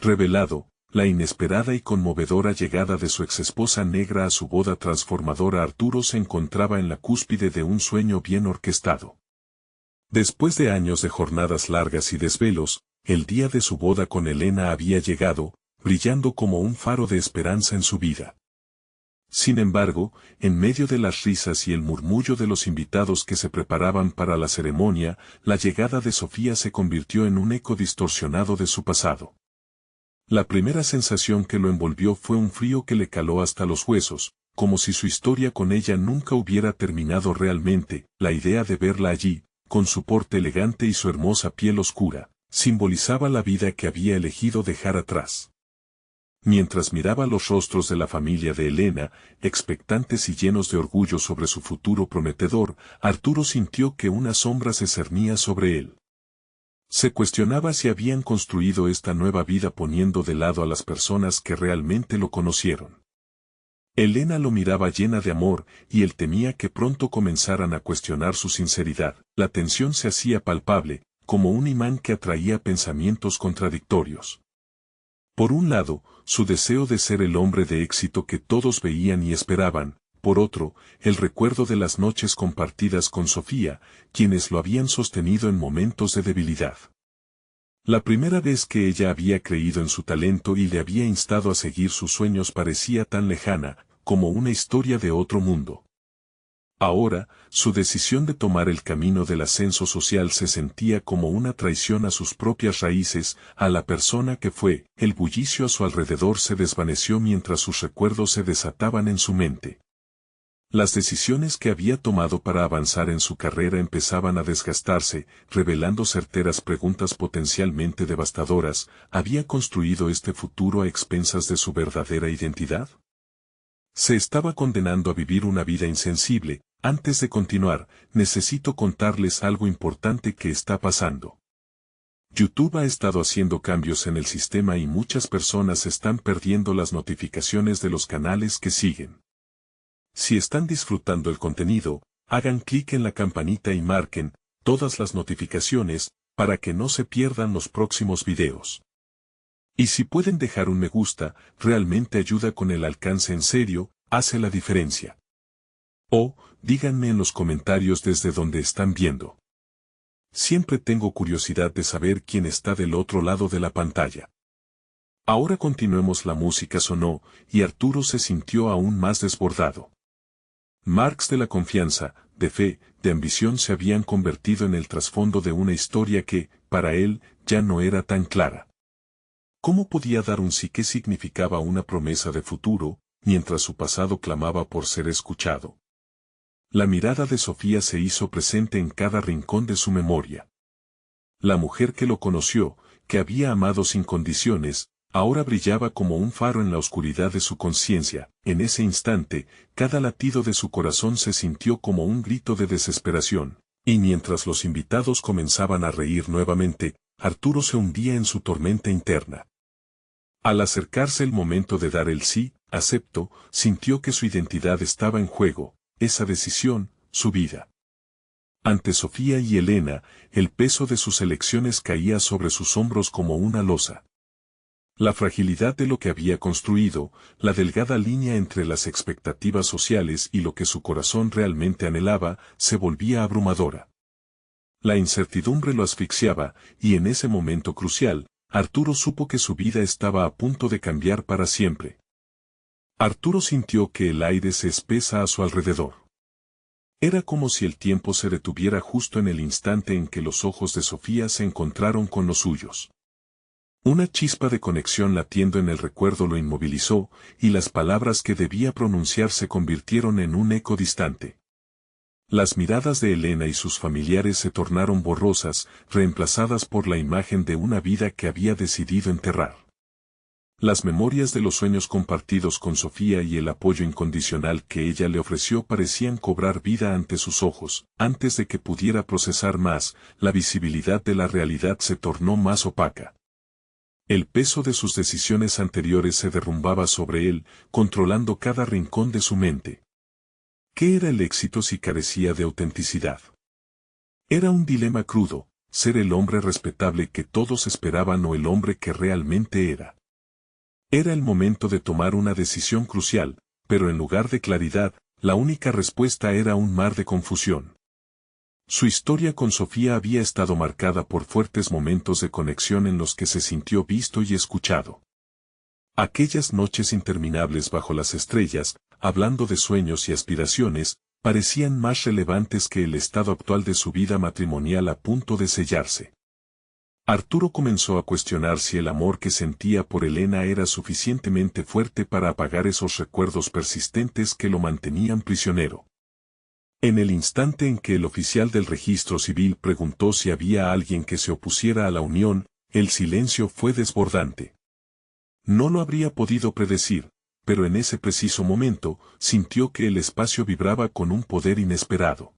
revelado, la inesperada y conmovedora llegada de su exesposa negra a su boda transformadora. Arturo se encontraba en la cúspide de un sueño bien orquestado. Después de años de jornadas largas y desvelos, el día de su boda con Elena había llegado, brillando como un faro de esperanza en su vida. Sin embargo, en medio de las risas y el murmullo de los invitados que se preparaban para la ceremonia, la llegada de Sofía se convirtió en un eco distorsionado de su pasado. La primera sensación que lo envolvió fue un frío que le caló hasta los huesos, como si su historia con ella nunca hubiera terminado realmente. La idea de verla allí, con su porte elegante y su hermosa piel oscura, simbolizaba la vida que había elegido dejar atrás. Mientras miraba los rostros de la familia de Elena, expectantes y llenos de orgullo sobre su futuro prometedor, Arturo sintió que una sombra se cernía sobre él. Se cuestionaba si habían construido esta nueva vida poniendo de lado a las personas que realmente lo conocieron. Elena lo miraba llena de amor, y él temía que pronto comenzaran a cuestionar su sinceridad. La tensión se hacía palpable, como un imán que atraía pensamientos contradictorios. Por un lado, su deseo de ser el hombre de éxito que todos veían y esperaban; por otro, el recuerdo de las noches compartidas con Sofía, quienes lo habían sostenido en momentos de debilidad. La primera vez que ella había creído en su talento y le había instado a seguir sus sueños parecía tan lejana, como una historia de otro mundo. Ahora, su decisión de tomar el camino del ascenso social se sentía como una traición a sus propias raíces, a la persona que fue. El bullicio a su alrededor se desvaneció mientras sus recuerdos se desataban en su mente. Las decisiones que había tomado para avanzar en su carrera empezaban a desgastarse, revelando certeras preguntas potencialmente devastadoras. ¿Había construido este futuro a expensas de su verdadera identidad? Se estaba condenando a vivir una vida insensible. Antes de continuar, necesito contarles algo importante que está pasando. YouTube ha estado haciendo cambios en el sistema y muchas personas están perdiendo las notificaciones de los canales que siguen. Si están disfrutando el contenido, hagan clic en la campanita y marquen todas las notificaciones para que no se pierdan los próximos videos. Y si pueden dejar un me gusta, realmente ayuda con el alcance. En serio, hace la diferencia. O, díganme en los comentarios desde donde están viendo. Siempre tengo curiosidad de saber quién está del otro lado de la pantalla. Ahora continuemos. La música sonó, y Arturo se sintió aún más desbordado. Marcas de la confianza, de fe, de ambición se habían convertido en el trasfondo de una historia que, para él, ya no era tan clara. ¿Cómo podía dar un sí? ¿Qué significaba una promesa de futuro, mientras su pasado clamaba por ser escuchado? La mirada de Sofía se hizo presente en cada rincón de su memoria. La mujer que lo conoció, que había amado sin condiciones, ahora brillaba como un faro en la oscuridad de su conciencia. En ese instante, cada latido de su corazón se sintió como un grito de desesperación, y mientras los invitados comenzaban a reír nuevamente, Arturo se hundía en su tormenta interna. Al acercarse el momento de dar el sí, acepto, sintió que su identidad estaba en juego, esa decisión, su vida. Ante Sofía y Elena, el peso de sus elecciones caía sobre sus hombros como una losa. La fragilidad de lo que había construido, la delgada línea entre las expectativas sociales y lo que su corazón realmente anhelaba, se volvía abrumadora. La incertidumbre lo asfixiaba, y en ese momento crucial, Arturo supo que su vida estaba a punto de cambiar para siempre. Arturo sintió que el aire se espesa a su alrededor. Era como si el tiempo se detuviera justo en el instante en que los ojos de Sofía se encontraron con los suyos. Una chispa de conexión latiendo en el recuerdo lo inmovilizó, y las palabras que debía pronunciar se convirtieron en un eco distante. Las miradas de Elena y sus familiares se tornaron borrosas, reemplazadas por la imagen de una vida que había decidido enterrar. Las memorias de los sueños compartidos con Sofía y el apoyo incondicional que ella le ofreció parecían cobrar vida ante sus ojos. Antes de que pudiera procesar más, la visibilidad de la realidad se tornó más opaca. El peso de sus decisiones anteriores se derrumbaba sobre él, controlando cada rincón de su mente. ¿Qué era el éxito si carecía de autenticidad? Era un dilema crudo. ser el hombre respetable que todos esperaban o el hombre que realmente era. Era el momento de tomar una decisión crucial, pero en lugar de claridad, la única respuesta era un mar de confusión. Su historia con Sofía había estado marcada por fuertes momentos de conexión en los que se sintió visto y escuchado. Aquellas noches interminables bajo las estrellas, hablando de sueños y aspiraciones, parecían más relevantes que el estado actual de su vida matrimonial a punto de sellarse. Arturo comenzó a cuestionar si el amor que sentía por Elena era suficientemente fuerte para apagar esos recuerdos persistentes que lo mantenían prisionero. En el instante en que el oficial del registro civil preguntó si había alguien que se opusiera a la unión, el silencio fue desbordante. No lo habría podido predecir, pero en ese preciso momento, sintió que el espacio vibraba con un poder inesperado.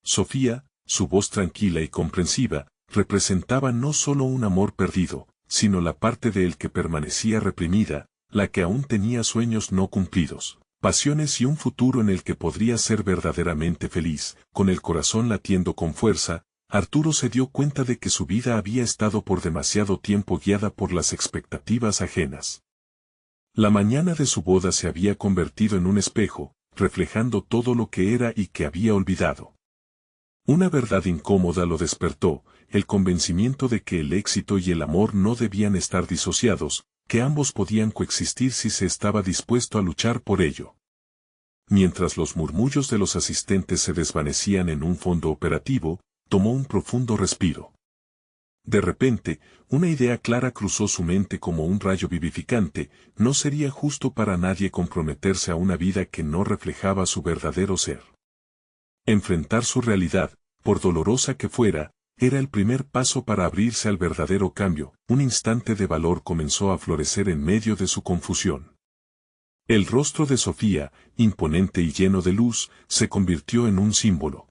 Sofía, su voz tranquila y comprensiva, representaba no solo un amor perdido, sino la parte de él que permanecía reprimida, la que aún tenía sueños no cumplidos, pasiones y un futuro en el que podría ser verdaderamente feliz. Con el corazón latiendo con fuerza, Arturo se dio cuenta de que su vida había estado por demasiado tiempo guiada por las expectativas ajenas. La mañana de su boda se había convertido en un espejo, reflejando todo lo que era y que había olvidado. Una verdad incómoda lo despertó, el convencimiento de que el éxito y el amor no debían estar disociados, que ambos podían coexistir si se estaba dispuesto a luchar por ello. Mientras los murmullos de los asistentes se desvanecían en un fondo operativo, tomó un profundo respiro. De repente, una idea clara cruzó su mente como un rayo vivificante: no sería justo para nadie comprometerse a una vida que no reflejaba su verdadero ser. Enfrentar su realidad, por dolorosa que fuera, era el primer paso para abrirse al verdadero cambio. Un instante de valor comenzó a florecer en medio de su confusión. El rostro de Sofía, imponente y lleno de luz, se convirtió en un símbolo.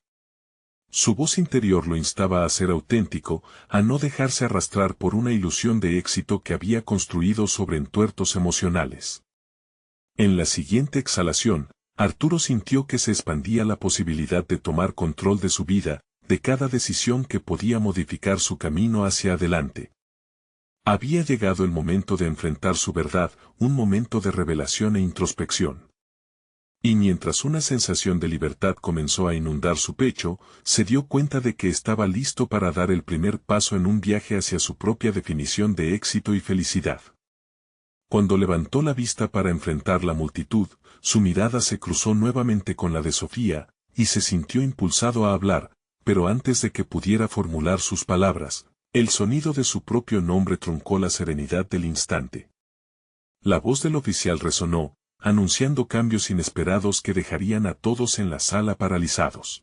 Su voz interior lo instaba a ser auténtico, a no dejarse arrastrar por una ilusión de éxito que había construido sobre entuertos emocionales. En la siguiente exhalación, Arturo sintió que se expandía la posibilidad de tomar control de su vida, de cada decisión que podía modificar su camino hacia adelante. Había llegado el momento de enfrentar su verdad, un momento de revelación e introspección. Y mientras una sensación de libertad comenzó a inundar su pecho, se dio cuenta de que estaba listo para dar el primer paso en un viaje hacia su propia definición de éxito y felicidad. Cuando levantó la vista para enfrentar la multitud, su mirada se cruzó nuevamente con la de Sofía, y se sintió impulsado a hablar, pero antes de que pudiera formular sus palabras, el sonido de su propio nombre truncó la serenidad del instante. La voz del oficial resonó, anunciando cambios inesperados que dejarían a todos en la sala paralizados.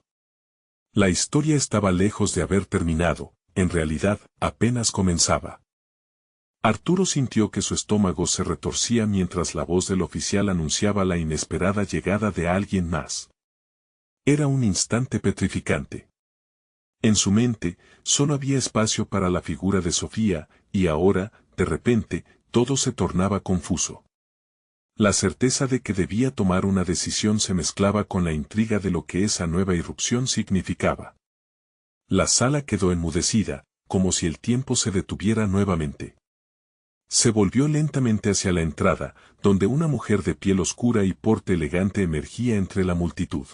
La historia estaba lejos de haber terminado, en realidad, apenas comenzaba. Arturo sintió que su estómago se retorcía mientras la voz del oficial anunciaba la inesperada llegada de alguien más. Era un instante petrificante. En su mente, solo había espacio para la figura de Sofía, y ahora, de repente, todo se tornaba confuso. La certeza de que debía tomar una decisión se mezclaba con la intriga de lo que esa nueva irrupción significaba. La sala quedó enmudecida, como si el tiempo se detuviera nuevamente. Se volvió lentamente hacia la entrada, donde una mujer de piel oscura y porte elegante emergía entre la multitud.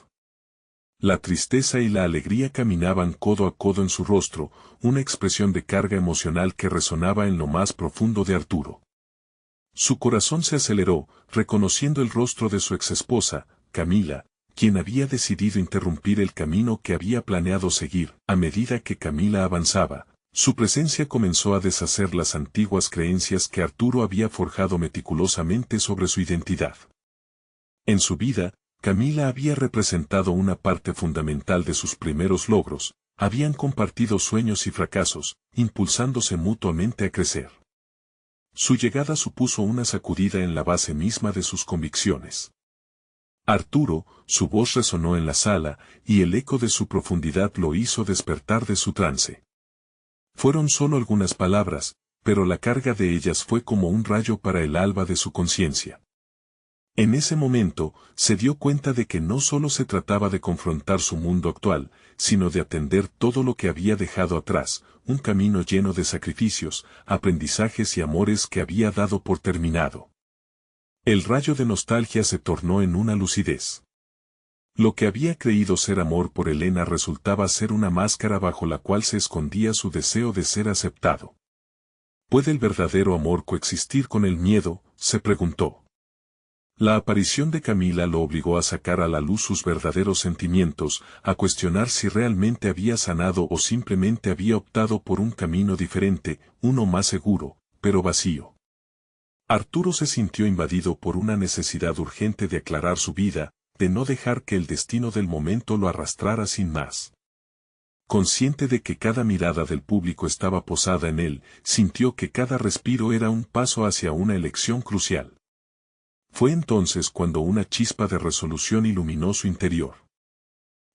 La tristeza y la alegría caminaban codo a codo en su rostro, una expresión de carga emocional que resonaba en lo más profundo de Arturo. Su corazón se aceleró, reconociendo el rostro de su exesposa, Camila, quien había decidido interrumpir el camino que había planeado seguir. A medida que Camila avanzaba, su presencia comenzó a deshacer las antiguas creencias que Arturo había forjado meticulosamente sobre su identidad. En su vida, Camila había representado una parte fundamental de sus primeros logros, habían compartido sueños y fracasos, impulsándose mutuamente a crecer. Su llegada supuso una sacudida en la base misma de sus convicciones. Arturo, su voz resonó en la sala, y el eco de su profundidad lo hizo despertar de su trance. Fueron solo algunas palabras, pero la carga de ellas fue como un rayo para el alba de su conciencia. En ese momento, se dio cuenta de que no solo se trataba de confrontar su mundo actual, sino de atender todo lo que había dejado atrás, un camino lleno de sacrificios, aprendizajes y amores que había dado por terminado. El rayo de nostalgia se tornó en una lucidez. Lo que había creído ser amor por Elena resultaba ser una máscara bajo la cual se escondía su deseo de ser aceptado. ¿Puede el verdadero amor coexistir con el miedo?, se preguntó. La aparición de Camila lo obligó a sacar a la luz sus verdaderos sentimientos, a cuestionar si realmente había sanado o simplemente había optado por un camino diferente, uno más seguro, pero vacío. Arturo se sintió invadido por una necesidad urgente de aclarar su vida, de no dejar que el destino del momento lo arrastrara sin más. Consciente de que cada mirada del público estaba posada en él, sintió que cada respiro era un paso hacia una elección crucial. Fue entonces cuando una chispa de resolución iluminó su interior.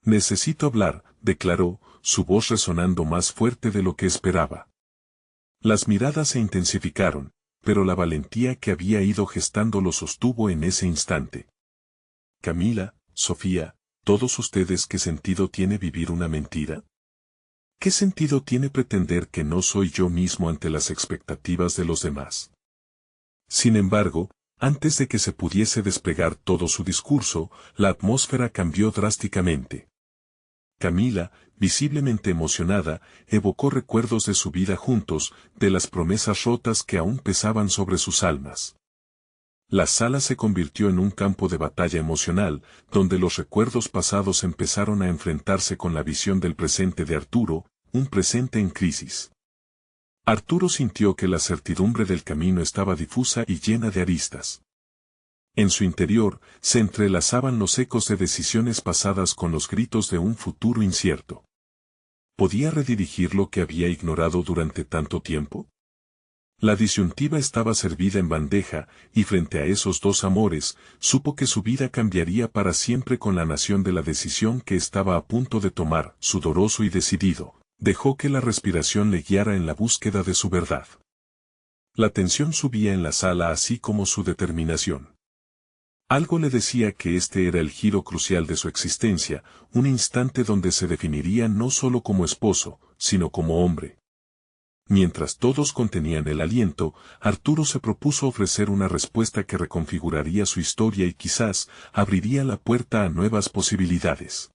Necesito hablar, declaró, su voz resonando más fuerte de lo que esperaba. Las miradas se intensificaron, pero la valentía que había ido gestando lo sostuvo en ese instante. Camila, Sofía, ¿todos ustedes qué sentido tiene vivir una mentira? ¿Qué sentido tiene pretender que no soy yo mismo ante las expectativas de los demás? Sin embargo, antes de que se pudiese desplegar todo su discurso, la atmósfera cambió drásticamente. Camila, visiblemente emocionada, evocó recuerdos de su vida juntos, de las promesas rotas que aún pesaban sobre sus almas. La sala se convirtió en un campo de batalla emocional, donde los recuerdos pasados empezaron a enfrentarse con la visión del presente de Arturo, un presente en crisis. Arturo sintió que la certidumbre del camino estaba difusa y llena de aristas. En su interior, se entrelazaban los ecos de decisiones pasadas con los gritos de un futuro incierto. ¿Podía redirigir lo que había ignorado durante tanto tiempo? La disyuntiva estaba servida en bandeja, y frente a esos dos amores, supo que su vida cambiaría para siempre con la nación de la decisión que estaba a punto de tomar, sudoroso y decidido. Dejó que la respiración le guiara en la búsqueda de su verdad. La tensión subía en la sala así como su determinación. Algo le decía que este era el giro crucial de su existencia, un instante donde se definiría no solo como esposo, sino como hombre. Mientras todos contenían el aliento, Arturo se propuso ofrecer una respuesta que reconfiguraría su historia y quizás abriría la puerta a nuevas posibilidades.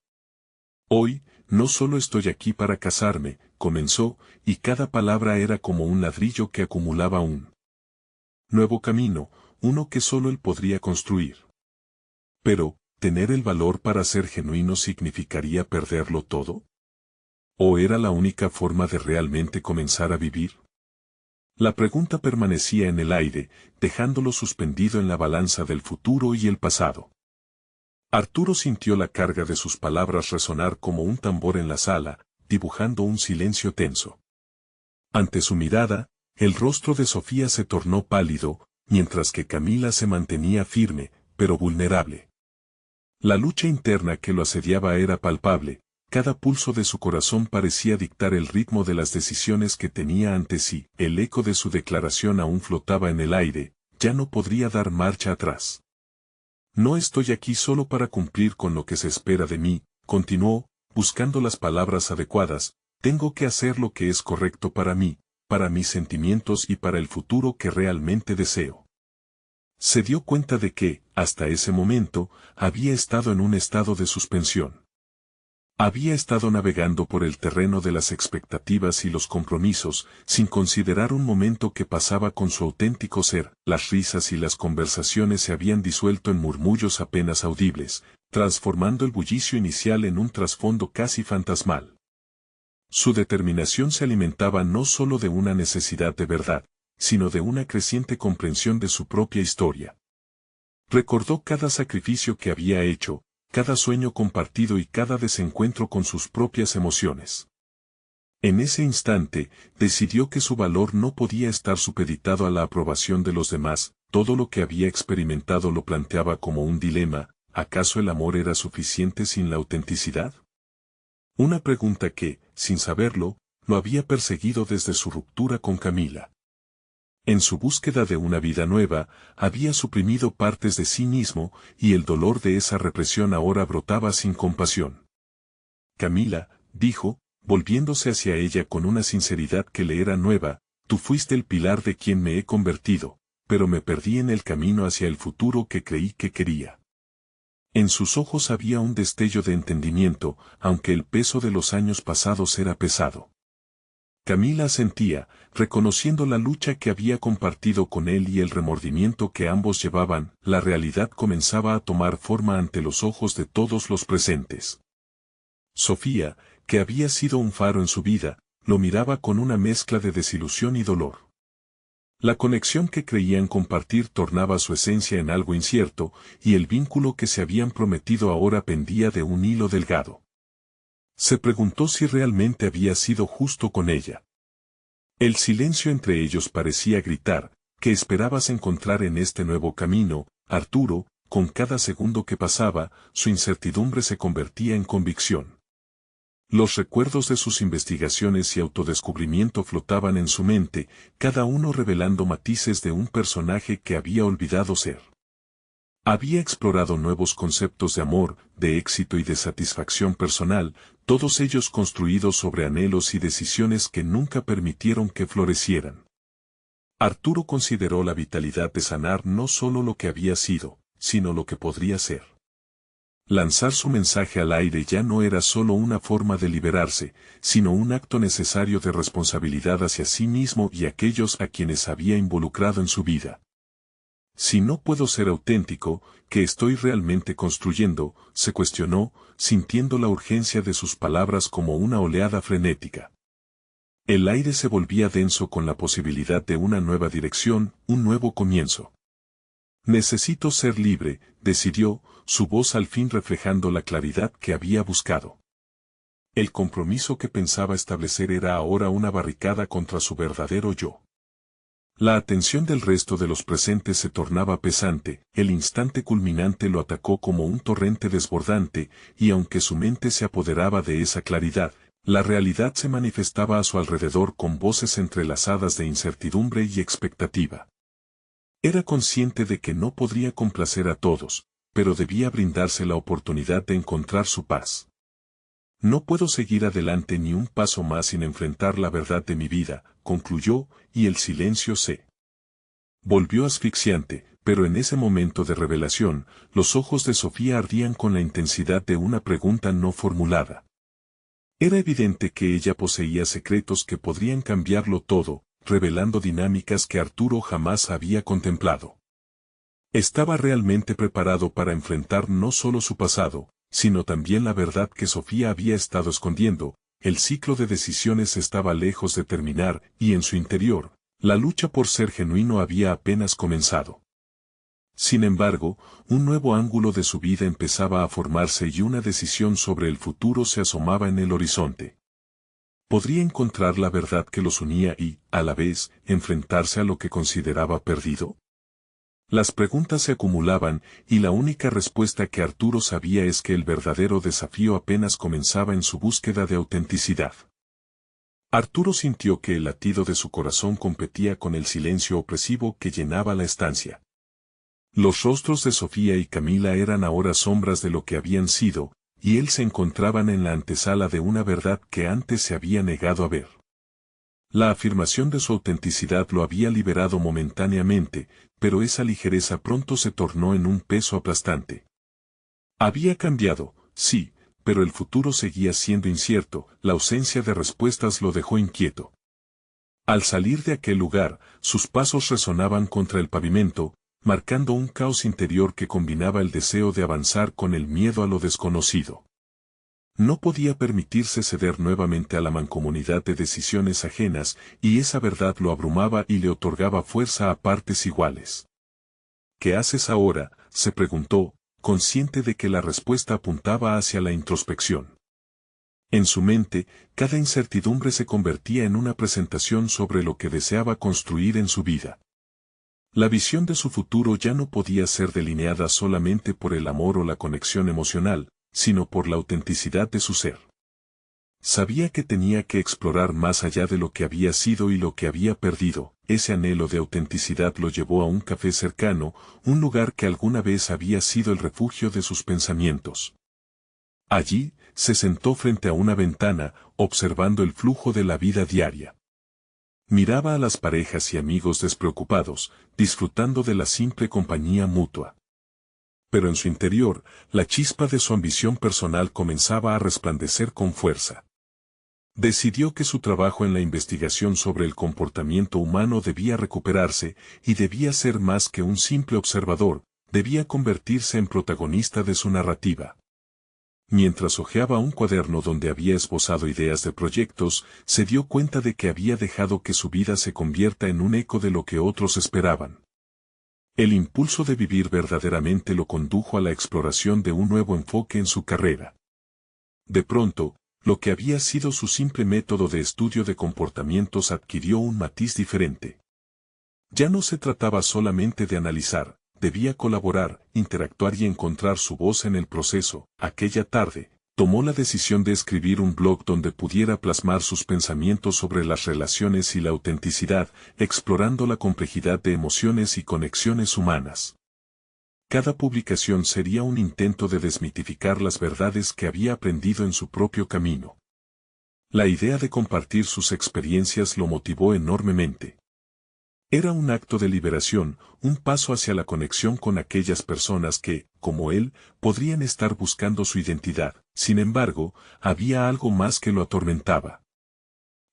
Hoy, no solo estoy aquí para casarme, comenzó, y cada palabra era como un ladrillo que acumulaba un nuevo camino, uno que solo él podría construir. Pero, ¿tener el valor para ser genuino significaría perderlo todo? ¿O era la única forma de realmente comenzar a vivir? La pregunta permanecía en el aire, dejándolo suspendido en la balanza del futuro y el pasado. Arturo sintió la carga de sus palabras resonar como un tambor en la sala, dibujando un silencio tenso. Ante su mirada, el rostro de Sofía se tornó pálido, mientras que Camila se mantenía firme, pero vulnerable. La lucha interna que lo asediaba era palpable, cada pulso de su corazón parecía dictar el ritmo de las decisiones que tenía ante sí. El eco de su declaración aún flotaba en el aire, ya no podría dar marcha atrás. No estoy aquí solo para cumplir con lo que se espera de mí, continuó, buscando las palabras adecuadas, tengo que hacer lo que es correcto para mí, para mis sentimientos y para el futuro que realmente deseo. Se dio cuenta de que, hasta ese momento, había estado en un estado de suspensión. Había estado navegando por el terreno de las expectativas y los compromisos, sin considerar un momento que pasaba con su auténtico ser. Las risas y las conversaciones se habían disuelto en murmullos apenas audibles, transformando el bullicio inicial en un trasfondo casi fantasmal. Su determinación se alimentaba no solo de una necesidad de verdad, sino de una creciente comprensión de su propia historia. Recordó cada sacrificio que había hecho, cada sueño compartido y cada desencuentro con sus propias emociones. En ese instante, decidió que su valor no podía estar supeditado a la aprobación de los demás, todo lo que había experimentado lo planteaba como un dilema, ¿acaso el amor era suficiente sin la autenticidad? Una pregunta que, sin saberlo, lo había perseguido desde su ruptura con Camila. En su búsqueda de una vida nueva, había suprimido partes de sí mismo, y el dolor de esa represión ahora brotaba sin compasión. Camila, dijo, volviéndose hacia ella con una sinceridad que le era nueva, tú fuiste el pilar de quien me he convertido, pero me perdí en el camino hacia el futuro que creí que quería. En sus ojos había un destello de entendimiento, aunque el peso de los años pasados era pesado. Camila sentía, reconociendo la lucha que había compartido con él y el remordimiento que ambos llevaban, la realidad comenzaba a tomar forma ante los ojos de todos los presentes. Sofía, que había sido un faro en su vida, lo miraba con una mezcla de desilusión y dolor. La conexión que creían compartir tornaba su esencia en algo incierto, y el vínculo que se habían prometido ahora pendía de un hilo delgado. Se preguntó si realmente había sido justo con ella. El silencio entre ellos parecía gritar, ¿qué esperabas encontrar en este nuevo camino, Arturo? Con cada segundo que pasaba, su incertidumbre se convertía en convicción. Los recuerdos de sus investigaciones y autodescubrimiento flotaban en su mente, cada uno revelando matices de un personaje que había olvidado ser. Había explorado nuevos conceptos de amor, de éxito y de satisfacción personal, todos ellos construidos sobre anhelos y decisiones que nunca permitieron que florecieran. Arturo consideró la vitalidad de sanar no solo lo que había sido, sino lo que podría ser. Lanzar su mensaje al aire ya no era solo una forma de liberarse, sino un acto necesario de responsabilidad hacia sí mismo y aquellos a quienes había involucrado en su vida. Si no puedo ser auténtico, ¿qué estoy realmente construyendo?, se cuestionó, sintiendo la urgencia de sus palabras como una oleada frenética. El aire se volvía denso con la posibilidad de una nueva dirección, un nuevo comienzo. Necesito ser libre, decidió, su voz al fin reflejando la claridad que había buscado. El compromiso que pensaba establecer era ahora una barricada contra su verdadero yo. La atención del resto de los presentes se tornaba pesante, el instante culminante lo atacó como un torrente desbordante, y aunque su mente se apoderaba de esa claridad, la realidad se manifestaba a su alrededor con voces entrelazadas de incertidumbre y expectativa. Era consciente de que no podría complacer a todos, pero debía brindarse la oportunidad de encontrar su paz. No puedo seguir adelante ni un paso más sin enfrentar la verdad de mi vida, concluyó, y el silencio se volvió asfixiante, pero en ese momento de revelación, los ojos de Sofía ardían con la intensidad de una pregunta no formulada. Era evidente que ella poseía secretos que podrían cambiarlo todo, revelando dinámicas que Arturo jamás había contemplado. Estaba realmente preparado para enfrentar no solo su pasado, sino también la verdad que Sofía había estado escondiendo. El ciclo de decisiones estaba lejos de terminar, y en su interior, la lucha por ser genuino había apenas comenzado. Sin embargo, un nuevo ángulo de su vida empezaba a formarse y una decisión sobre el futuro se asomaba en el horizonte. ¿Podría encontrar la verdad que los unía y, a la vez, enfrentarse a lo que consideraba perdido? Las preguntas se acumulaban, y la única respuesta que Arturo sabía es que el verdadero desafío apenas comenzaba en su búsqueda de autenticidad. Arturo sintió que el latido de su corazón competía con el silencio opresivo que llenaba la estancia. Los rostros de Sofía y Camila eran ahora sombras de lo que habían sido, y él se encontraban en la antesala de una verdad que antes se había negado a ver. La afirmación de su autenticidad lo había liberado momentáneamente, pero esa ligereza pronto se tornó en un peso aplastante. Había cambiado, sí, pero el futuro seguía siendo incierto, la ausencia de respuestas lo dejó inquieto. Al salir de aquel lugar, sus pasos resonaban contra el pavimento, marcando un caos interior que combinaba el deseo de avanzar con el miedo a lo desconocido. No podía permitirse ceder nuevamente a la mancomunidad de decisiones ajenas, y esa verdad lo abrumaba y le otorgaba fuerza a partes iguales. ¿Qué haces ahora?, se preguntó, consciente de que la respuesta apuntaba hacia la introspección. En su mente, cada incertidumbre se convertía en una presentación sobre lo que deseaba construir en su vida. La visión de su futuro ya no podía ser delineada solamente por el amor o la conexión emocional, sino por la autenticidad de su ser. Sabía que tenía que explorar más allá de lo que había sido y lo que había perdido, ese anhelo de autenticidad lo llevó a un café cercano, un lugar que alguna vez había sido el refugio de sus pensamientos. Allí, se sentó frente a una ventana, observando el flujo de la vida diaria. Miraba a las parejas y amigos despreocupados, disfrutando de la simple compañía mutua. Pero en su interior, la chispa de su ambición personal comenzaba a resplandecer con fuerza. Decidió que su trabajo en la investigación sobre el comportamiento humano debía recuperarse, y debía ser más que un simple observador, debía convertirse en protagonista de su narrativa. Mientras hojeaba un cuaderno donde había esbozado ideas de proyectos, se dio cuenta de que había dejado que su vida se convierta en un eco de lo que otros esperaban. El impulso de vivir verdaderamente lo condujo a la exploración de un nuevo enfoque en su carrera. De pronto, lo que había sido su simple método de estudio de comportamientos adquirió un matiz diferente. Ya no se trataba solamente de analizar, debía colaborar, interactuar y encontrar su voz en el proceso. Aquella tarde, tomó la decisión de escribir un blog donde pudiera plasmar sus pensamientos sobre las relaciones y la autenticidad, explorando la complejidad de emociones y conexiones humanas. Cada publicación sería un intento de desmitificar las verdades que había aprendido en su propio camino. La idea de compartir sus experiencias lo motivó enormemente. Era un acto de liberación, un paso hacia la conexión con aquellas personas que, como él, podrían estar buscando su identidad. Sin embargo, había algo más que lo atormentaba.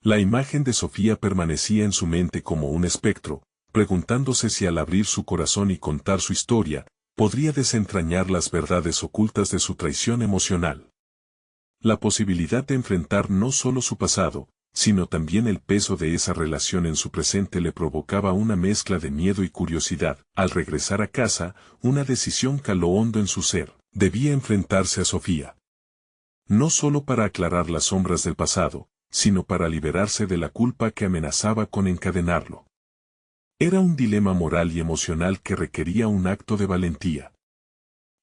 La imagen de Sofía permanecía en su mente como un espectro, preguntándose si al abrir su corazón y contar su historia, podría desentrañar las verdades ocultas de su traición emocional. La posibilidad de enfrentar no solo su pasado, sino también el peso de esa relación en su presente le provocaba una mezcla de miedo y curiosidad. Al regresar a casa, una decisión caló hondo en su ser: debía enfrentarse a Sofía. No solo para aclarar las sombras del pasado, sino para liberarse de la culpa que amenazaba con encadenarlo. Era un dilema moral y emocional que requería un acto de valentía.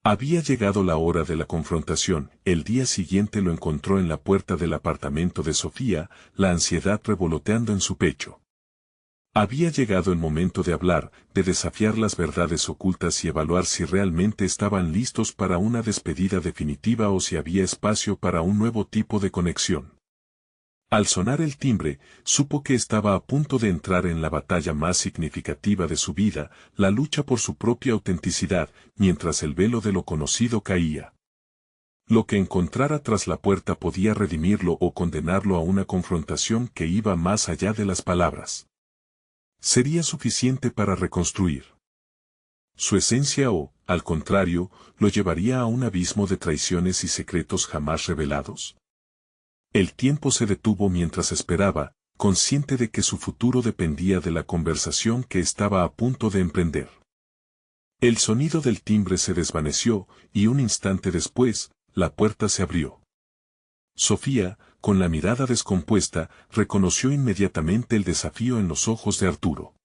Había llegado la hora de la confrontación. El día siguiente lo encontró en la puerta del apartamento de Sofía, la ansiedad revoloteando en su pecho. Había llegado el momento de hablar, de desafiar las verdades ocultas y evaluar si realmente estaban listos para una despedida definitiva o si había espacio para un nuevo tipo de conexión. Al sonar el timbre, supo que estaba a punto de entrar en la batalla más significativa de su vida, la lucha por su propia autenticidad, mientras el velo de lo conocido caía. Lo que encontrara tras la puerta podía redimirlo o condenarlo a una confrontación que iba más allá de las palabras. ¿Sería suficiente para reconstruir su esencia o, al contrario, lo llevaría a un abismo de traiciones y secretos jamás revelados? El tiempo se detuvo mientras esperaba, consciente de que su futuro dependía de la conversación que estaba a punto de emprender. El sonido del timbre se desvaneció, y un instante después, la puerta se abrió. Sofía, con la mirada descompuesta, reconoció inmediatamente el desafío en los ojos de Arturo.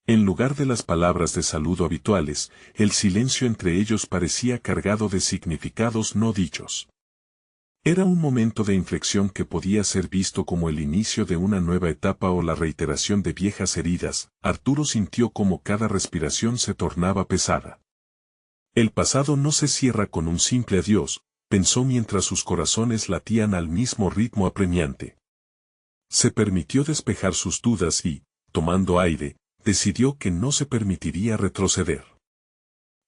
En lugar de las palabras de saludo habituales, el silencio entre ellos parecía cargado de significados no dichos. Era un momento de inflexión que podía ser visto como el inicio de una nueva etapa o la reiteración de viejas heridas. Arturo sintió como cada respiración se tornaba pesada. El pasado no se cierra con un simple adiós, pensó mientras sus corazones latían al mismo ritmo apremiante. Se permitió despejar sus dudas y, tomando aire, decidió que no se permitiría retroceder.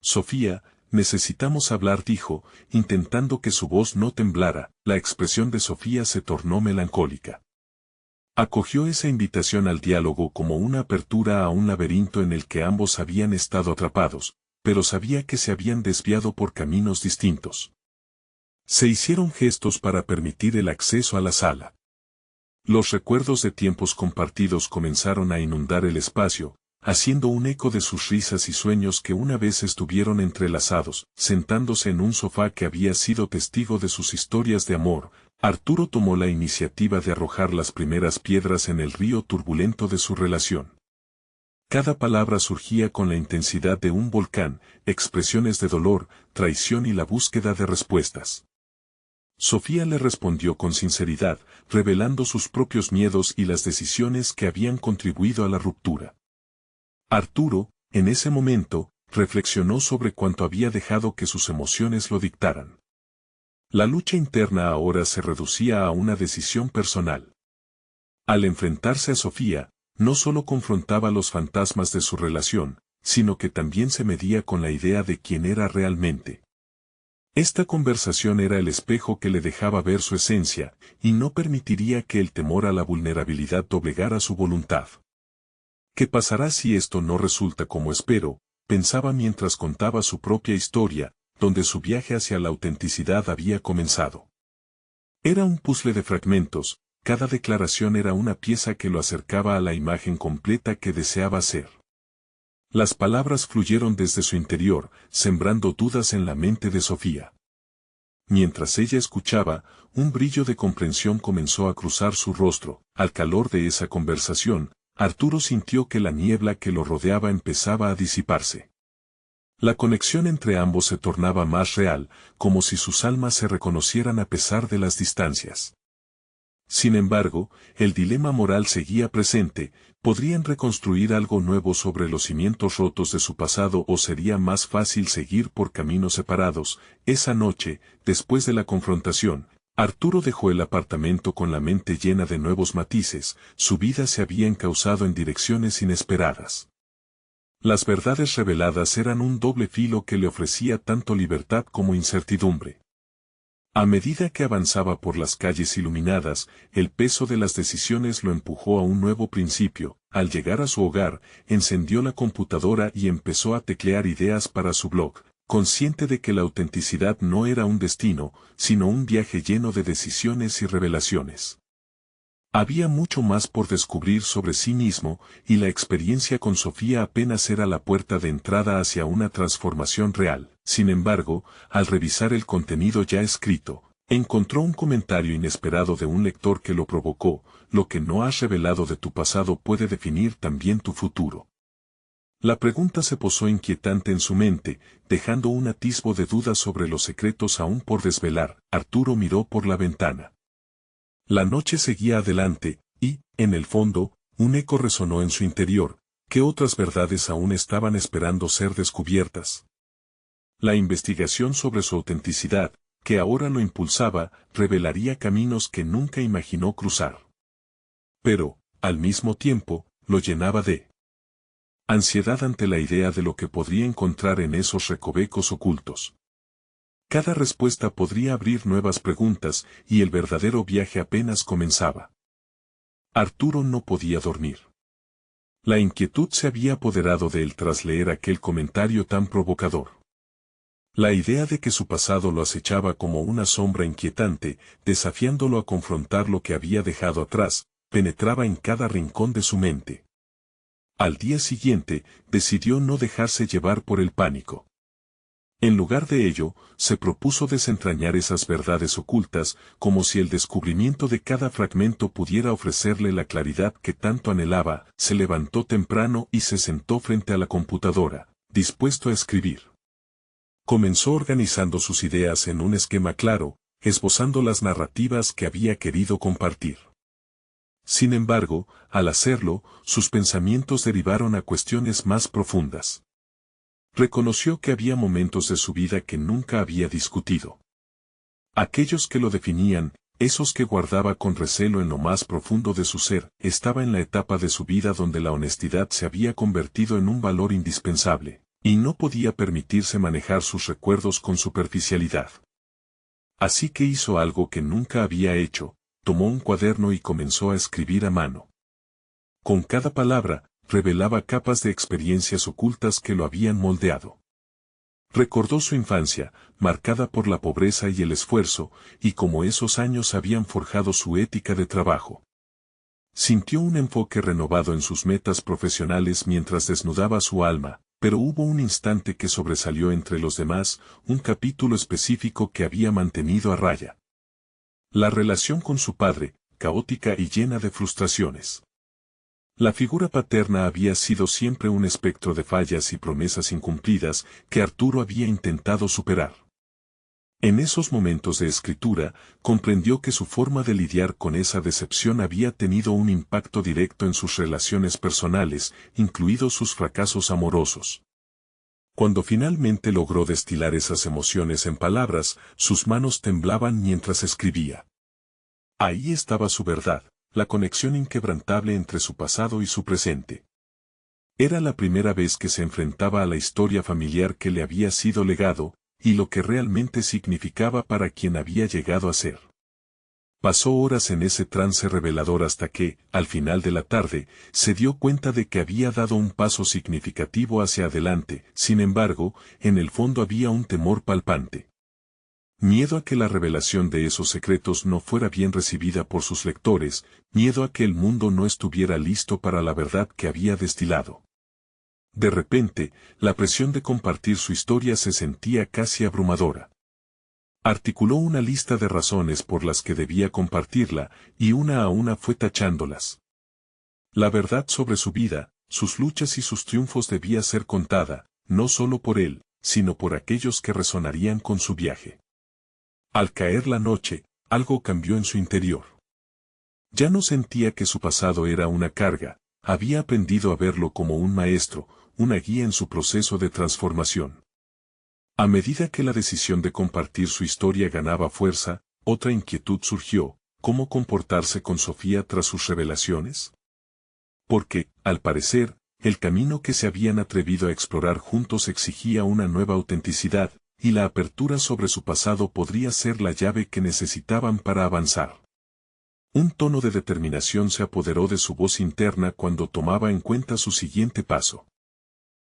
Sofía, necesitamos hablar, dijo, intentando que su voz no temblara. La expresión de Sofía se tornó melancólica. Acogió esa invitación al diálogo como una apertura a un laberinto en el que ambos habían estado atrapados, pero sabía que se habían desviado por caminos distintos. Se hicieron gestos para permitir el acceso a la sala. Los recuerdos de tiempos compartidos comenzaron a inundar el espacio, haciendo un eco de sus risas y sueños que una vez estuvieron entrelazados. Sentándose en un sofá que había sido testigo de sus historias de amor, Arturo tomó la iniciativa de arrojar las primeras piedras en el río turbulento de su relación. Cada palabra surgía con la intensidad de un volcán, expresiones de dolor, traición y la búsqueda de respuestas. Sofía le respondió con sinceridad, revelando sus propios miedos y las decisiones que habían contribuido a la ruptura. Arturo, en ese momento, reflexionó sobre cuánto había dejado que sus emociones lo dictaran. La lucha interna ahora se reducía a una decisión personal. Al enfrentarse a Sofía, no solo confrontaba los fantasmas de su relación, sino que también se medía con la idea de quién era realmente. Esta conversación era el espejo que le dejaba ver su esencia, y no permitiría que el temor a la vulnerabilidad doblegara su voluntad. ¿Qué pasará si esto no resulta como espero?, pensaba mientras contaba su propia historia, donde su viaje hacia la autenticidad había comenzado. Era un puzzle de fragmentos, cada declaración era una pieza que lo acercaba a la imagen completa que deseaba ser. Las palabras fluyeron desde su interior, sembrando dudas en la mente de Sofía. Mientras ella escuchaba, un brillo de comprensión comenzó a cruzar su rostro. Al calor de esa conversación, Arturo sintió que la niebla que lo rodeaba empezaba a disiparse. La conexión entre ambos se tornaba más real, como si sus almas se reconocieran a pesar de las distancias. Sin embargo, el dilema moral seguía presente. ¿Podrían reconstruir algo nuevo sobre los cimientos rotos de su pasado o sería más fácil seguir por caminos separados? Esa noche, después de la confrontación, Arturo dejó el apartamento con la mente llena de nuevos matices. Su vida se había encauzado en direcciones inesperadas. Las verdades reveladas eran un doble filo que le ofrecía tanto libertad como incertidumbre. A medida que avanzaba por las calles iluminadas, el peso de las decisiones lo empujó a un nuevo principio. Al llegar a su hogar, encendió la computadora y empezó a teclear ideas para su blog, consciente de que la autenticidad no era un destino, sino un viaje lleno de decisiones y revelaciones. Había mucho más por descubrir sobre sí mismo, y la experiencia con Sofía apenas era la puerta de entrada hacia una transformación real. Sin embargo, al revisar el contenido ya escrito, encontró un comentario inesperado de un lector que lo provocó: lo que no has revelado de tu pasado puede definir también tu futuro. La pregunta se posó inquietante en su mente, dejando un atisbo de duda sobre los secretos aún por desvelar. Arturo miró por la ventana. La noche seguía adelante, y, en el fondo, un eco resonó en su interior. ¿Qué otras verdades aún estaban esperando ser descubiertas? La investigación sobre su autenticidad, que ahora lo impulsaba, revelaría caminos que nunca imaginó cruzar. Pero, al mismo tiempo, lo llenaba de ansiedad ante la idea de lo que podría encontrar en esos recovecos ocultos. Cada respuesta podría abrir nuevas preguntas, y el verdadero viaje apenas comenzaba. Arturo no podía dormir. La inquietud se había apoderado de él tras leer aquel comentario tan provocador. La idea de que su pasado lo acechaba como una sombra inquietante, desafiándolo a confrontar lo que había dejado atrás, penetraba en cada rincón de su mente. Al día siguiente, decidió no dejarse llevar por el pánico. En lugar de ello, se propuso desentrañar esas verdades ocultas, como si el descubrimiento de cada fragmento pudiera ofrecerle la claridad que tanto anhelaba. Se levantó temprano y se sentó frente a la computadora, dispuesto a escribir. Comenzó organizando sus ideas en un esquema claro, esbozando las narrativas que había querido compartir. Sin embargo, al hacerlo, sus pensamientos derivaron a cuestiones más profundas. Reconoció que había momentos de su vida que nunca había discutido. Aquellos que lo definían, esos que guardaba con recelo en lo más profundo de su ser. Estaba en la etapa de su vida donde la honestidad se había convertido en un valor indispensable, y no podía permitirse manejar sus recuerdos con superficialidad. Así que hizo algo que nunca había hecho: tomó un cuaderno y comenzó a escribir a mano. Con cada palabra, revelaba capas de experiencias ocultas que lo habían moldeado. Recordó su infancia, marcada por la pobreza y el esfuerzo, y cómo esos años habían forjado su ética de trabajo. Sintió un enfoque renovado en sus metas profesionales mientras desnudaba su alma, pero hubo un instante que sobresalió entre los demás, un capítulo específico que había mantenido a raya. La relación con su padre, caótica y llena de frustraciones. La figura paterna había sido siempre un espectro de fallas y promesas incumplidas que Arturo había intentado superar. En esos momentos de escritura, comprendió que su forma de lidiar con esa decepción había tenido un impacto directo en sus relaciones personales, incluidos sus fracasos amorosos. Cuando finalmente logró destilar esas emociones en palabras, sus manos temblaban mientras escribía. Ahí estaba su verdad, la conexión inquebrantable entre su pasado y su presente. Era la primera vez que se enfrentaba a la historia familiar que le había sido legado, y lo que realmente significaba para quien había llegado a ser. Pasó horas en ese trance revelador hasta que, al final de la tarde, se dio cuenta de que había dado un paso significativo hacia adelante. Sin embargo, en el fondo había un temor palpante. Miedo a que la revelación de esos secretos no fuera bien recibida por sus lectores, miedo a que el mundo no estuviera listo para la verdad que había destilado. De repente, la presión de compartir su historia se sentía casi abrumadora. Articuló una lista de razones por las que debía compartirla, y una a una fue tachándolas. La verdad sobre su vida, sus luchas y sus triunfos debía ser contada, no solo por él, sino por aquellos que resonarían con su viaje. Al caer la noche, algo cambió en su interior. Ya no sentía que su pasado era una carga, había aprendido a verlo como un maestro, una guía en su proceso de transformación. A medida que la decisión de compartir su historia ganaba fuerza, otra inquietud surgió: ¿cómo comportarse con Sofía tras sus revelaciones? Porque, al parecer, el camino que se habían atrevido a explorar juntos exigía una nueva autenticidad, y la apertura sobre su pasado podría ser la llave que necesitaban para avanzar. Un tono de determinación se apoderó de su voz interna cuando tomaba en cuenta su siguiente paso.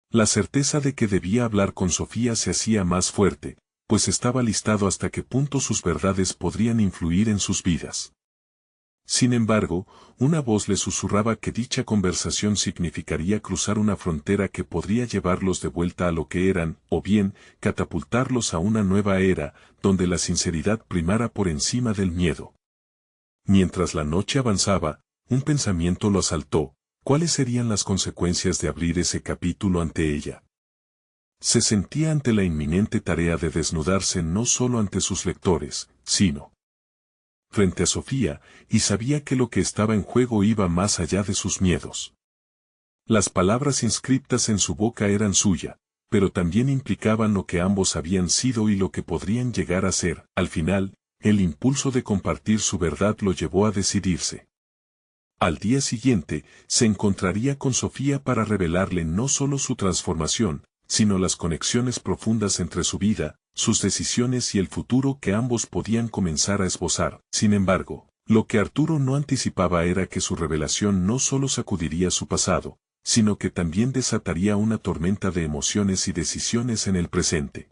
La certeza de que debía hablar con Sofía se hacía más fuerte, pues estaba listado hasta qué punto sus verdades podrían influir en sus vidas. Sin embargo, una voz le susurraba que dicha conversación significaría cruzar una frontera que podría llevarlos de vuelta a lo que eran, o bien, catapultarlos a una nueva era, donde la sinceridad primara por encima del miedo. Mientras la noche avanzaba, un pensamiento lo asaltó: ¿cuáles serían las consecuencias de abrir ese capítulo ante ella? Se sentía ante la inminente tarea de desnudarse no solo ante sus lectores, sino frente a Sofía, y sabía que lo que estaba en juego iba más allá de sus miedos. Las palabras inscriptas en su boca eran suya, pero también implicaban lo que ambos habían sido y lo que podrían llegar a ser. Al final, el impulso de compartir su verdad lo llevó a decidirse. Al día siguiente, se encontraría con Sofía para revelarle no solo su transformación, sino las conexiones profundas entre su vida, sus decisiones y el futuro que ambos podían comenzar a esbozar. Sin embargo, lo que Arturo no anticipaba era que su revelación no solo sacudiría su pasado, sino que también desataría una tormenta de emociones y decisiones en el presente.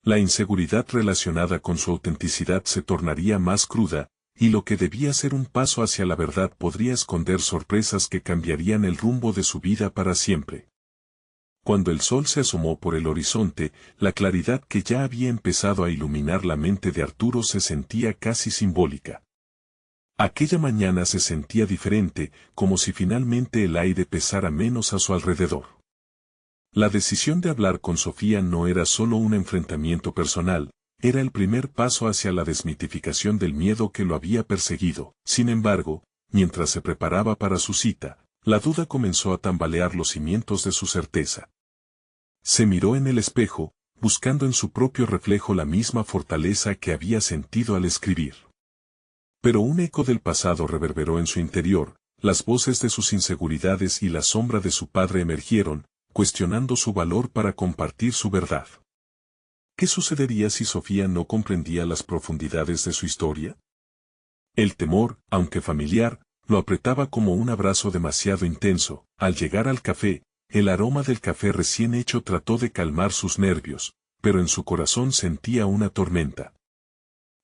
La inseguridad relacionada con su autenticidad se tornaría más cruda, y lo que debía ser un paso hacia la verdad podría esconder sorpresas que cambiarían el rumbo de su vida para siempre. Cuando el sol se asomó por el horizonte, la claridad que ya había empezado a iluminar la mente de Arturo se sentía casi simbólica. Aquella mañana se sentía diferente, como si finalmente el aire pesara menos a su alrededor. La decisión de hablar con Sofía no era solo un enfrentamiento personal, era el primer paso hacia la desmitificación del miedo que lo había perseguido. Sin embargo, mientras se preparaba para su cita, la duda comenzó a tambalear los cimientos de su certeza. Se miró en el espejo, buscando en su propio reflejo la misma fortaleza que había sentido al escribir. Pero un eco del pasado reverberó en su interior, las voces de sus inseguridades y la sombra de su padre emergieron, cuestionando su valor para compartir su verdad. ¿Qué sucedería si Sofía no comprendía las profundidades de su historia? El temor, aunque familiar, lo apretaba como un abrazo demasiado intenso. Al llegar al café, el aroma del café recién hecho trató de calmar sus nervios, pero en su corazón sentía una tormenta.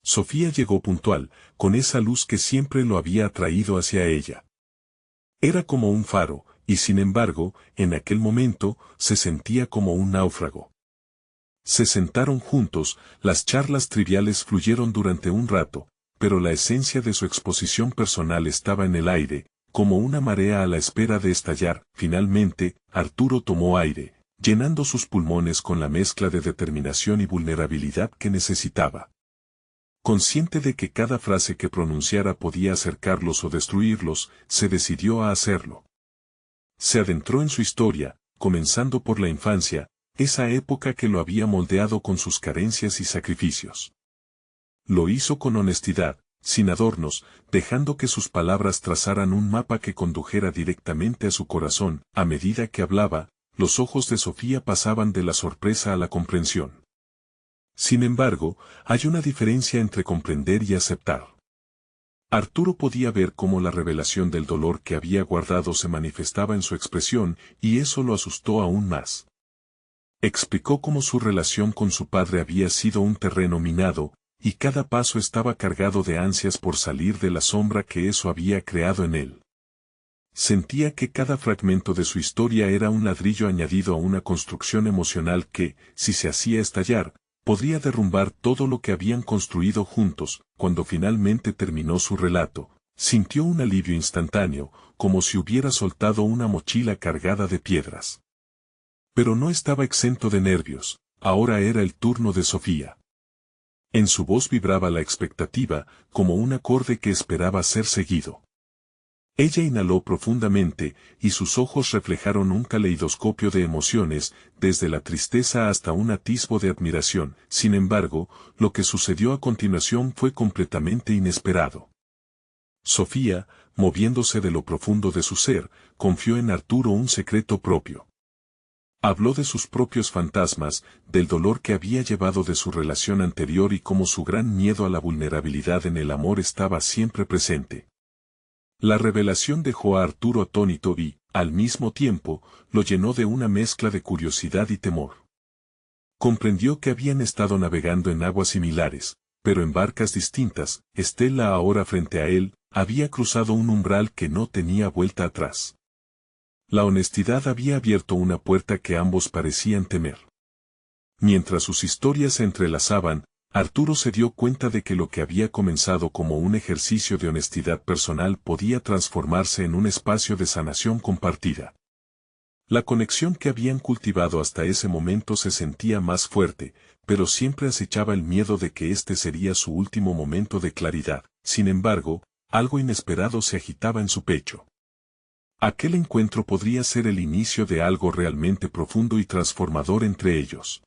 Sofía llegó puntual, con esa luz que siempre lo había atraído hacia ella. Era como un faro, y sin embargo, en aquel momento, se sentía como un náufrago. Se sentaron juntos, las charlas triviales fluyeron durante un rato, pero la esencia de su exposición personal estaba en el aire, como una marea a la espera de estallar. Finalmente, Arturo tomó aire. llenando sus pulmones con la mezcla de determinación y vulnerabilidad que necesitaba. Consciente de que cada frase que pronunciara podía acercarlos o destruirlos, se decidió a hacerlo. Se adentró en su historia, comenzando por la infancia, esa época que lo había moldeado con sus carencias y sacrificios. Lo hizo con honestidad, sin adornos, dejando que sus palabras trazaran un mapa que condujera directamente a su corazón. A medida que hablaba, los ojos de Sofía pasaban de la sorpresa a la comprensión. Sin embargo, hay una diferencia entre comprender y aceptar. Arturo podía ver cómo la revelación del dolor que había guardado se manifestaba en su expresión, y eso lo asustó aún más. Explicó cómo su relación con su padre había sido un terreno minado, y cada paso estaba cargado de ansias por salir de la sombra que eso había creado en él. Sentía que cada fragmento de su historia era un ladrillo añadido a una construcción emocional que, si se hacía estallar, podría derrumbar todo lo que habían construido juntos. Cuando finalmente terminó su relato, sintió un alivio instantáneo, como si hubiera soltado una mochila cargada de piedras. Pero no estaba exento de nervios, ahora era el turno de Sofía. En su voz vibraba la expectativa, como un acorde que esperaba ser seguido. Ella inhaló profundamente, y sus ojos reflejaron un caleidoscopio de emociones, desde la tristeza hasta un atisbo de admiración. Sin embargo, lo que sucedió a continuación fue completamente inesperado. Sofía, moviéndose de lo profundo de su ser, confió en Arturo un secreto propio. Habló de sus propios fantasmas, del dolor que había llevado de su relación anterior y cómo su gran miedo a la vulnerabilidad en el amor estaba siempre presente. La revelación dejó a Arturo atónito y, al mismo tiempo, lo llenó de una mezcla de curiosidad y temor. Comprendió que habían estado navegando en aguas similares, pero en barcas distintas. Estela, ahora frente a él, había cruzado un umbral que no tenía vuelta atrás. La honestidad había abierto una puerta que ambos parecían temer. Mientras sus historias se entrelazaban, Arturo se dio cuenta de que lo que había comenzado como un ejercicio de honestidad personal podía transformarse en un espacio de sanación compartida. La conexión que habían cultivado hasta ese momento se sentía más fuerte, pero siempre acechaba el miedo de que este sería su último momento de claridad. Sin embargo, algo inesperado se agitaba en su pecho. Aquel encuentro podría ser el inicio de algo realmente profundo y transformador entre ellos.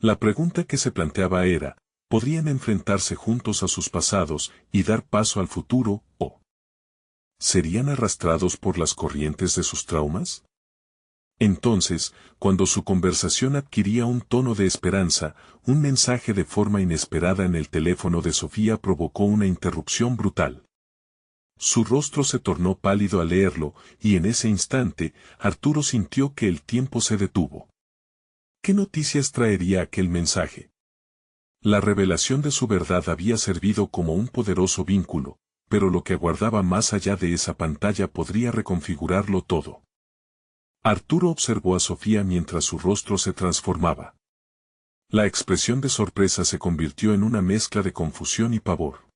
La pregunta que se planteaba era, ¿podrían enfrentarse juntos a sus pasados y dar paso al futuro, o serían arrastrados por las corrientes de sus traumas? Entonces, cuando su conversación adquiría un tono de esperanza, un mensaje de forma inesperada en el teléfono de Sofía provocó una interrupción brutal. Su rostro se tornó pálido al leerlo, y en ese instante, Arturo sintió que el tiempo se detuvo. ¿Qué noticias traería aquel mensaje? La revelación de su verdad había servido como un poderoso vínculo, pero lo que aguardaba más allá de esa pantalla podría reconfigurarlo todo. Arturo observó a Sofía mientras su rostro se transformaba. La expresión de sorpresa se convirtió en una mezcla de confusión y pavor.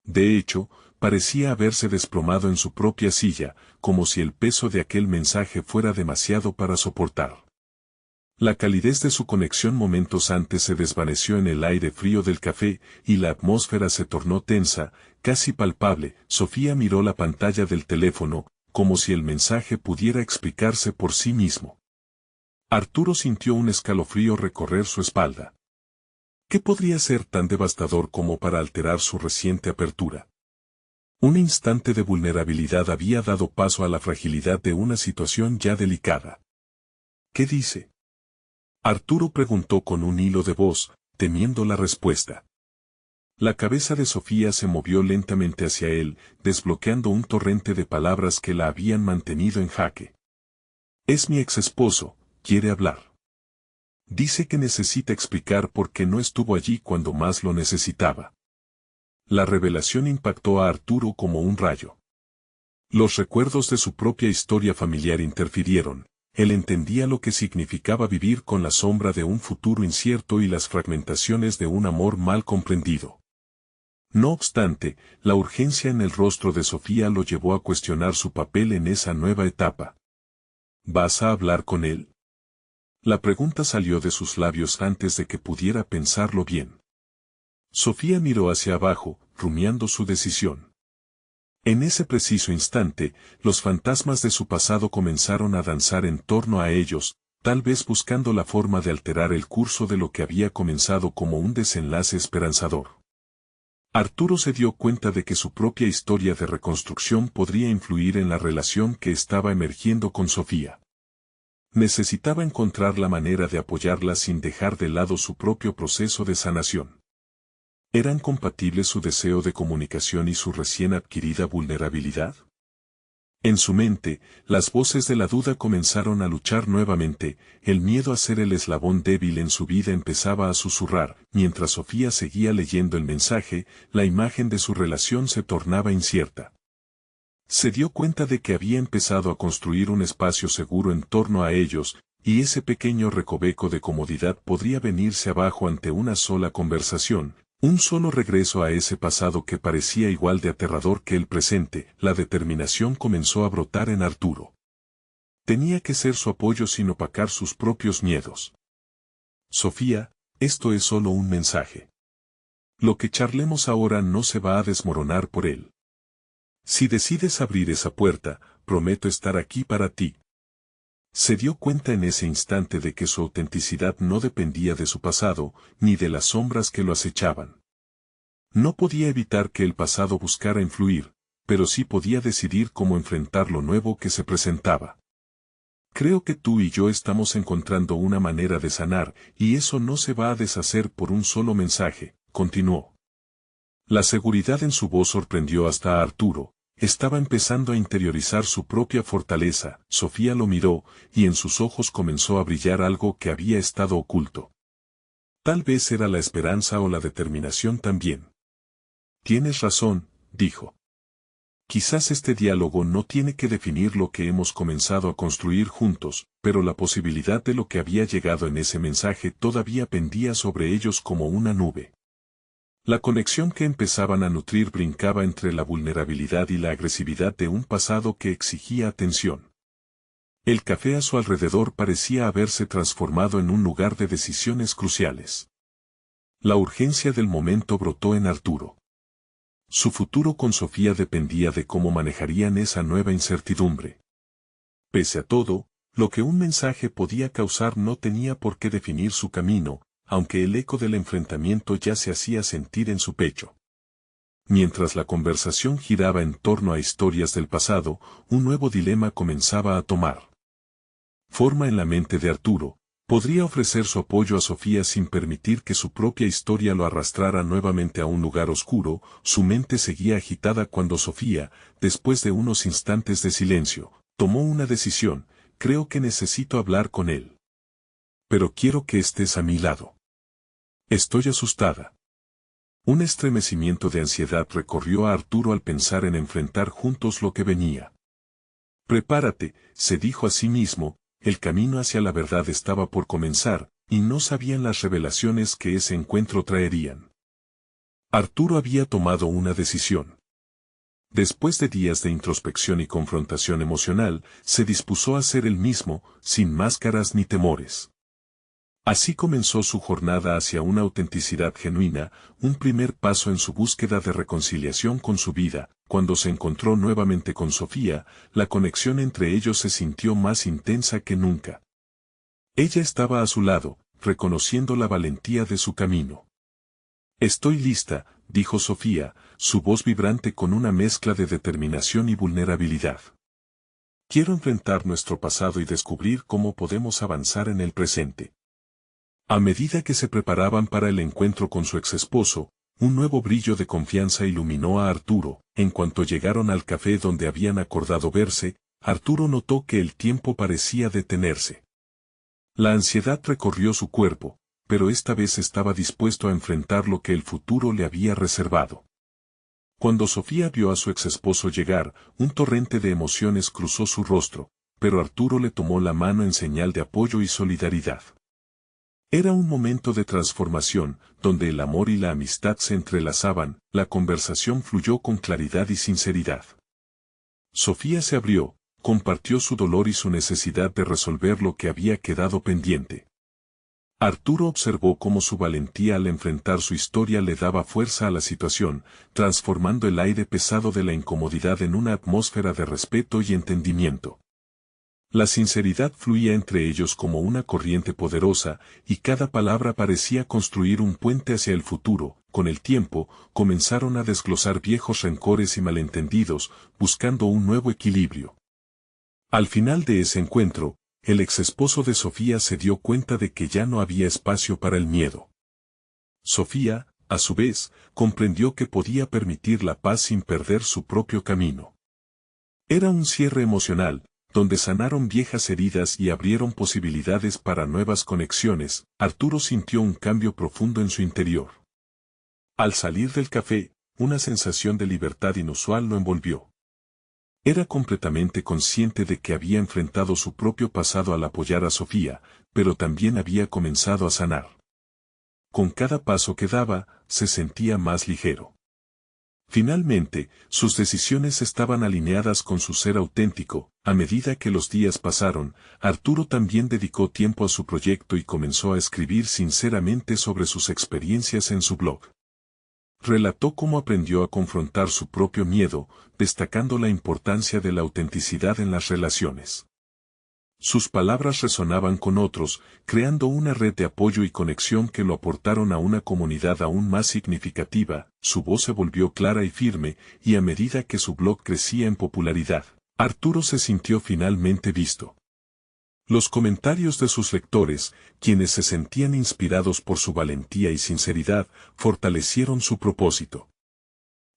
De hecho, parecía haberse desplomado en su propia silla, como si el peso de aquel mensaje fuera demasiado para soportar. La calidez de su conexión momentos antes se desvaneció en el aire frío del café, y la atmósfera se tornó tensa, casi palpable. Sofía miró la pantalla del teléfono, como si el mensaje pudiera explicarse por sí mismo. Arturo sintió un escalofrío recorrer su espalda. ¿Qué podría ser tan devastador como para alterar su reciente apertura? Un instante de vulnerabilidad había dado paso a la fragilidad de una situación ya delicada. ¿Qué dice? Arturo preguntó con un hilo de voz, temiendo la respuesta. La cabeza de Sofía se movió lentamente hacia él, desbloqueando un torrente de palabras que la habían mantenido en jaque. Es mi exesposo, quiere hablar. Dice que necesita explicar por qué no estuvo allí cuando más lo necesitaba. La revelación impactó a Arturo como un rayo. Los recuerdos de su propia historia familiar interfirieron. Él entendía lo que significaba vivir con la sombra de un futuro incierto y las fragmentaciones de un amor mal comprendido. No obstante, la urgencia en el rostro de Sofía lo llevó a cuestionar su papel en esa nueva etapa. ¿Vas a hablar con él? La pregunta salió de sus labios antes de que pudiera pensarlo bien. Sofía miró hacia abajo, rumiando su decisión. En ese preciso instante, los fantasmas de su pasado comenzaron a danzar en torno a ellos, tal vez buscando la forma de alterar el curso de lo que había comenzado como un desenlace esperanzador. Arturo se dio cuenta de que su propia historia de reconstrucción podría influir en la relación que estaba emergiendo con Sofía. Necesitaba encontrar la manera de apoyarla sin dejar de lado su propio proceso de sanación. ¿Eran compatibles su deseo de comunicación y su recién adquirida vulnerabilidad? En su mente, las voces de la duda comenzaron a luchar nuevamente, el miedo a ser el eslabón débil en su vida empezaba a susurrar, mientras Sofía seguía leyendo el mensaje, la imagen de su relación se tornaba incierta. Se dio cuenta de que había empezado a construir un espacio seguro en torno a ellos, y ese pequeño recoveco de comodidad podría venirse abajo ante una sola conversación. Un solo regreso a ese pasado que parecía igual de aterrador que el presente. La determinación comenzó a brotar en Arturo. Tenía que ser su apoyo sin opacar sus propios miedos. Sofía, esto es solo un mensaje. Lo que charlemos ahora no se va a desmoronar por él. Si decides abrir esa puerta, prometo estar aquí para ti. Se dio cuenta en ese instante de que su autenticidad no dependía de su pasado, ni de las sombras que lo acechaban. No podía evitar que el pasado buscara influir, pero sí podía decidir cómo enfrentar lo nuevo que se presentaba. Creo que tú y yo estamos encontrando una manera de sanar, y eso no se va a deshacer por un solo mensaje, continuó. La seguridad en su voz sorprendió hasta a Arturo. Estaba empezando a interiorizar su propia fortaleza. Sofía lo miró, y en sus ojos comenzó a brillar algo que había estado oculto. Tal vez era la esperanza o la determinación también. Tienes razón, dijo. Quizás este diálogo no tiene que definir lo que hemos comenzado a construir juntos, pero la posibilidad de lo que había llegado en ese mensaje todavía pendía sobre ellos como una nube. La conexión que empezaban a nutrir brincaba entre la vulnerabilidad y la agresividad de un pasado que exigía atención. El café a su alrededor parecía haberse transformado en un lugar de decisiones cruciales. La urgencia del momento brotó en Arturo. Su futuro con Sofía dependía de cómo manejarían esa nueva incertidumbre. Pese a todo, lo que un mensaje podía causar no tenía por qué definir su camino, aunque el eco del enfrentamiento ya se hacía sentir en su pecho. Mientras la conversación giraba en torno a historias del pasado, un nuevo dilema comenzaba a tomar forma en la mente de Arturo. Podría ofrecer su apoyo a Sofía sin permitir que su propia historia lo arrastrara nuevamente a un lugar oscuro. Su mente seguía agitada cuando Sofía, después de unos instantes de silencio, tomó una decisión. Creo que necesito hablar con él. Pero quiero que estés a mi lado. Estoy asustada. Un estremecimiento de ansiedad recorrió a Arturo al pensar en enfrentar juntos lo que venía. Prepárate, se dijo a sí mismo, el camino hacia la verdad estaba por comenzar, y no sabían las revelaciones que ese encuentro traerían. Arturo había tomado una decisión. Después de días de introspección y confrontación emocional, se dispuso a ser él mismo, sin máscaras ni temores. Así comenzó su jornada hacia una autenticidad genuina, un primer paso en su búsqueda de reconciliación con su vida. Cuando se encontró nuevamente con Sofía, la conexión entre ellos se sintió más intensa que nunca. Ella estaba a su lado, reconociendo la valentía de su camino. Estoy lista, dijo Sofía, su voz vibrante con una mezcla de determinación y vulnerabilidad. Quiero enfrentar nuestro pasado y descubrir cómo podemos avanzar en el presente. A medida que se preparaban para el encuentro con su exesposo, un nuevo brillo de confianza iluminó a Arturo. En cuanto llegaron al café donde habían acordado verse, Arturo notó que el tiempo parecía detenerse. La ansiedad recorrió su cuerpo, pero esta vez estaba dispuesto a enfrentar lo que el futuro le había reservado. Cuando Sofía vio a su exesposo llegar, un torrente de emociones cruzó su rostro, pero Arturo le tomó la mano en señal de apoyo y solidaridad. Era un momento de transformación, donde el amor y la amistad se entrelazaban. La conversación fluyó con claridad y sinceridad. Sofía se abrió, compartió su dolor y su necesidad de resolver lo que había quedado pendiente. Arturo observó cómo su valentía al enfrentar su historia le daba fuerza a la situación, transformando el aire pesado de la incomodidad en una atmósfera de respeto y entendimiento. La sinceridad fluía entre ellos como una corriente poderosa, y cada palabra parecía construir un puente hacia el futuro. Con el tiempo, comenzaron a desglosar viejos rencores y malentendidos, buscando un nuevo equilibrio. Al final de ese encuentro, el exesposo de Sofía se dio cuenta de que ya no había espacio para el miedo. Sofía, a su vez, comprendió que podía permitir la paz sin perder su propio camino. Era un cierre emocional, donde sanaron viejas heridas y abrieron posibilidades para nuevas conexiones. Arturo sintió un cambio profundo en su interior. Al salir del café, una sensación de libertad inusual lo envolvió. Era completamente consciente de que había enfrentado su propio pasado al apoyar a Sofía, pero también había comenzado a sanar. Con cada paso que daba, se sentía más ligero. Finalmente, sus decisiones estaban alineadas con su ser auténtico. A medida que los días pasaron, Arturo también dedicó tiempo a su proyecto y comenzó a escribir sinceramente sobre sus experiencias en su blog. Relató cómo aprendió a confrontar su propio miedo, destacando la importancia de la autenticidad en las relaciones. Sus palabras resonaban con otros, creando una red de apoyo y conexión que lo aportaron a una comunidad aún más significativa. Su voz se volvió clara y firme, y a medida que su blog crecía en popularidad, Arturo se sintió finalmente visto. Los comentarios de sus lectores, quienes se sentían inspirados por su valentía y sinceridad, fortalecieron su propósito.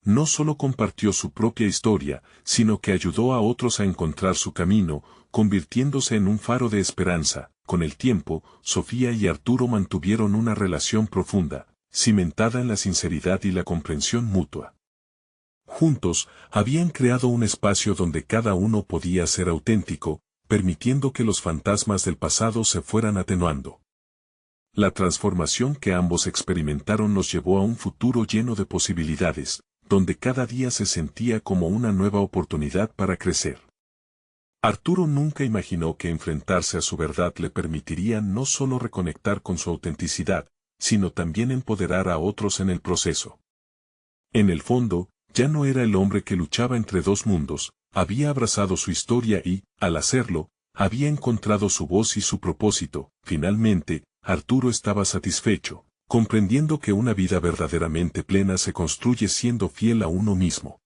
No solo compartió su propia historia, sino que ayudó a otros a encontrar su camino, convirtiéndose en un faro de esperanza. Con el tiempo, Sofía y Arturo mantuvieron una relación profunda, cimentada en la sinceridad y la comprensión mutua. Juntos, habían creado un espacio donde cada uno podía ser auténtico, permitiendo que los fantasmas del pasado se fueran atenuando. La transformación que ambos experimentaron los llevó a un futuro lleno de posibilidades, donde cada día se sentía como una nueva oportunidad para crecer. Arturo nunca imaginó que enfrentarse a su verdad le permitiría no solo reconectar con su autenticidad, sino también empoderar a otros en el proceso. En el fondo, ya no era el hombre que luchaba entre dos mundos, había abrazado su historia y, al hacerlo, había encontrado su voz y su propósito. Finalmente, Arturo estaba satisfecho, comprendiendo que una vida verdaderamente plena se construye siendo fiel a uno mismo.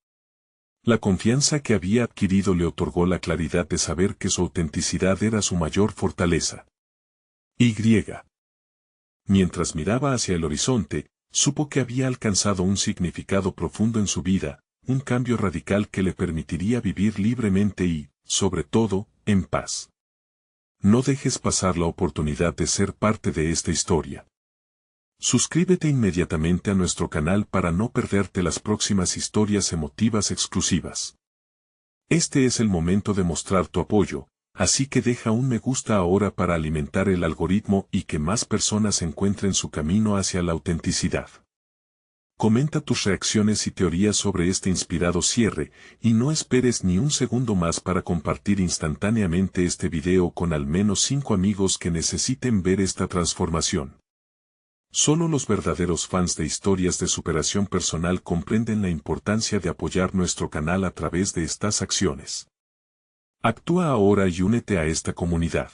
La confianza que había adquirido le otorgó la claridad de saber que su autenticidad era su mayor fortaleza. Mientras miraba hacia el horizonte, supo que había alcanzado un significado profundo en su vida, un cambio radical que le permitiría vivir libremente y, sobre todo, en paz. No dejes pasar la oportunidad de ser parte de esta historia. Suscríbete inmediatamente a nuestro canal para no perderte las próximas historias emotivas exclusivas. Este es el momento de mostrar tu apoyo, así que deja un me gusta ahora para alimentar el algoritmo y que más personas encuentren su camino hacia la autenticidad. Comenta tus reacciones y teorías sobre este inspirado cierre, y no esperes ni un segundo más para compartir instantáneamente este video con al menos 5 amigos que necesiten ver esta transformación. Solo los verdaderos fans de historias de superación personal comprenden la importancia de apoyar nuestro canal a través de estas acciones. Actúa ahora y únete a esta comunidad.